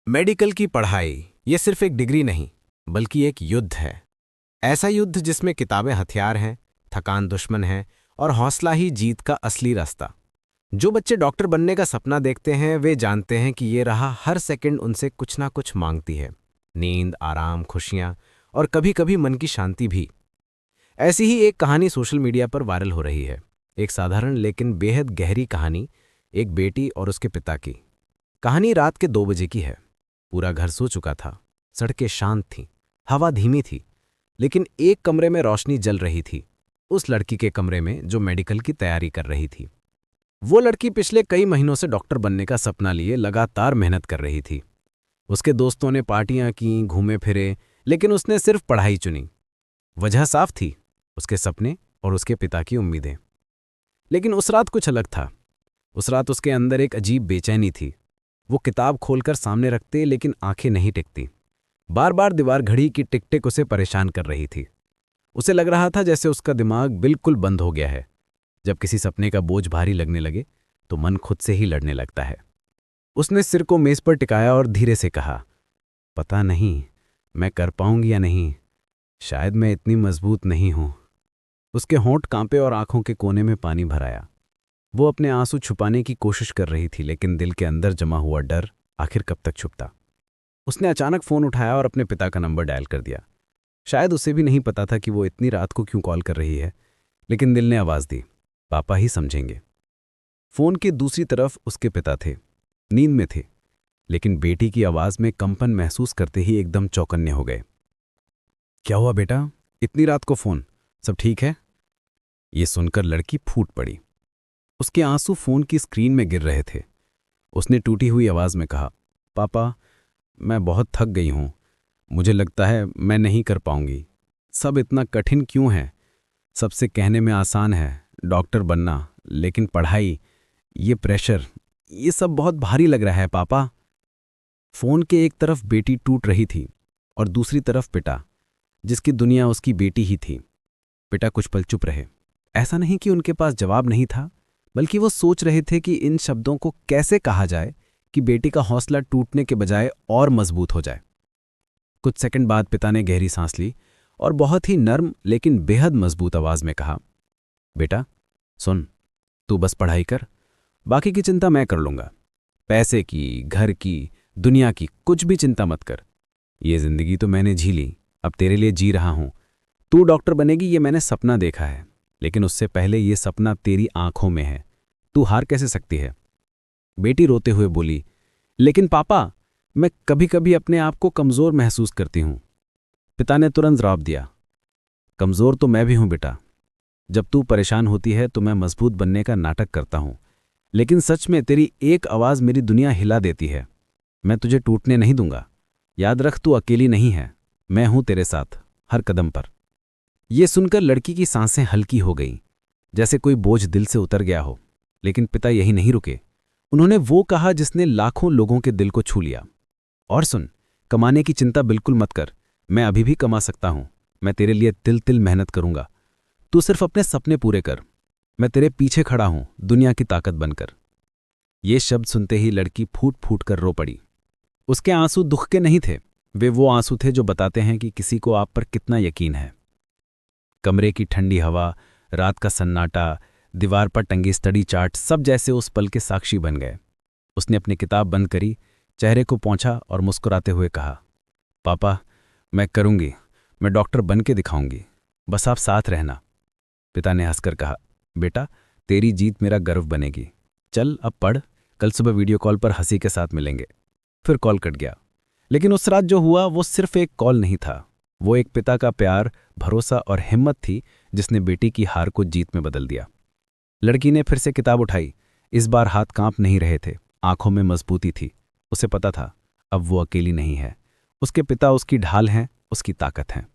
Medical की पढ़ाई ये सिर्फ एक डिग्री नहीं, बल्कि एक युद्ध है। ऐसा युद्ध जिसमें किताबें हथियार हैं, थकान दुश्मन है और हौसला ही जीत का असली रास्ता। जो बच्चे डॉक्टर बनने का सपना देखते हैं वे जानते हैं कि ये राह हर सेकंड उनसे कुछ ना कुछ मांगती है। नींद, आराम, खुशियाँ और कभी-कभी मन की शांति भी। ऐसी ही एक कहानी सोशल मीडिया पर वायरल हो रही है। एक साधारण लेकिन बेहद गहरी कहानी, एक बेटी और उसके पिता की। कहानी रात के 2 बजे की है। पूरा घर सो चुका था, सड़कें शांत थीं, हवा धीमी थी, लेकिन एक कमरे में रोशनी जल रही थी। उस लड़की के कमरे में जो मेडिकल की तैयारी कर रही थी। वो लड़की पिछले कई महीनों से डॉक्टर बनने का सपना लिए लगातार मेहनत कर रही थी। उसके दोस्तों ने पार्टियां की, घूमे फिरे, लेकिन उसने सिर्फ पढ़ाई चुनी। वजह साफ थी, उसके सपने और उसके पिता की उम्मीदें। लेकिन उस रात कुछ अलग था। उस रात उसके अंदर एक अजीब बेचैनी थी। वो किताब खोलकर सामने रखते लेकिन आंखें नहीं टिकती। बार बार दीवार घड़ी की टिक टिक उसे परेशान कर रही थी। उसे लग रहा था जैसे उसका दिमाग बिल्कुल बंद हो गया है। जब किसी सपने का बोझ भारी लगने लगे तो मन खुद से ही लड़ने लगता है। उसने सिर को मेज पर टिकाया और धीरे से कहा, पता नहीं मैं कर पाऊंगी या नहीं, शायद मैं इतनी मजबूत नहीं हूं। उसके होंठ कांपे और आंखों के कोने में पानी भर आया। वो अपने आंसू छुपाने की कोशिश कर रही थी, लेकिन दिल के अंदर जमा हुआ डर आखिर कब तक छुपता। उसने अचानक फोन उठाया और अपने पिता का नंबर डायल कर दिया। शायद उसे भी नहीं पता था कि वो इतनी रात को क्यों कॉल कर रही है, लेकिन दिल ने आवाज दी, पापा ही समझेंगे। फोन के दूसरी तरफ उसके पिता थे, नींद में थे, लेकिन बेटी की आवाज में कंपन महसूस करते ही एकदम चौकन्ने हो गए। क्या हुआ बेटा, इतनी रात को फोन, सब ठीक है? ये सुनकर लड़की फूट पड़ी। उसके आंसू फोन की स्क्रीन में गिर रहे थे। उसने टूटी हुई आवाज में कहा, पापा मैं बहुत थक गई हूं, मुझे लगता है मैं नहीं कर पाऊंगी। सब इतना कठिन क्यों है? सबसे कहने में आसान है डॉक्टर बनना, लेकिन पढ़ाई, ये प्रेशर, ये सब बहुत भारी लग रहा है पापा। फोन के एक तरफ बेटी टूट रही थी और दूसरी तरफ पिता, जिसकी दुनिया उसकी बेटी ही थी। पिता कुछ पल चुप रहे। ऐसा नहीं कि उनके पास जवाब नहीं था, बल्कि वो सोच रहे थे कि इन शब्दों को कैसे कहा जाए कि बेटी का हौसला टूटने के बजाय और मजबूत हो जाए। कुछ सेकंड बाद पिता ने गहरी सांस ली और बहुत ही नर्म लेकिन बेहद मजबूत आवाज में कहा, बेटा सुन, तू बस पढ़ाई कर, बाकी की चिंता मैं कर लूंगा। पैसे की, घर की, दुनिया की कुछ भी चिंता मत कर। ये जिंदगी तो मैंने जी ली, अब तेरे लिए जी रहा हूं। तू डॉक्टर बनेगी ये मैंने सपना देखा है, लेकिन उससे पहले ये सपना तेरी आंखों में है। तू हार कैसे सकती है? बेटी रोते हुए बोली, लेकिन पापा मैं कभी कभी अपने आप को कमजोर महसूस करती हूं। पिता ने तुरंत जवाब दिया, कमजोर तो मैं भी हूं बेटा। जब तू परेशान होती है तो मैं मजबूत बनने का नाटक करता हूं, लेकिन सच में तेरी एक आवाज मेरी दुनिया हिला देती है। मैं तुझे टूटने नहीं दूंगा। याद रख, तू अकेली नहीं है, मैं हूं तेरे साथ हर कदम पर। यह सुनकर लड़की की सांसें हल्की हो गईं, जैसे कोई बोझ दिल से उतर गया हो। लेकिन पिता यही नहीं रुके। उन्होंने वो कहा जिसने लाखों लोगों के दिल को छू लिया, और सुन, कमाने की चिंता बिल्कुल मत कर, मैं अभी भी कमा सकता हूं। मैं तेरे लिए तिल तिल मेहनत करूंगा। तू सिर्फ अपने सपने पूरे कर, मैं तेरे पीछे खड़ा हूं दुनिया की ताकत बनकर। ये शब्द सुनते ही लड़की फूट फूट कर रो पड़ी। उसके आंसू दुख के नहीं थे, वे वो आंसू थे जो बताते हैं कि किसी को आप पर कितना यकीन है। कमरे की ठंडी हवा, रात का सन्नाटा, दीवार पर टंगी स्टडी चार्ट, सब जैसे उस पल के साक्षी बन गए। उसने अपनी किताब बंद करी, चेहरे को पोंछा और मुस्कुराते हुए कहा, पापा मैं करूंगी, मैं डॉक्टर बन के दिखाऊंगी, बस आप साथ रहना। पिता ने हंसकर कहा, बेटा तेरी जीत मेरा गर्व बनेगी। चल अब पढ़, कल सुबह वीडियो कॉल पर हंसी के साथ मिलेंगे। फिर कॉल कट गया। लेकिन उस रात जो हुआ वो सिर्फ एक कॉल नहीं था, वो एक पिता का प्यार, भरोसा और हिम्मत थी जिसने बेटी की हार को जीत में बदल दिया। लड़की ने फिर से किताब उठाई। इस बार हाथ कांप नहीं रहे थे, आंखों में मजबूती थी। उसे पता था अब वो अकेली नहीं है, उसके पिता उसकी ढाल हैं, उसकी ताकत है।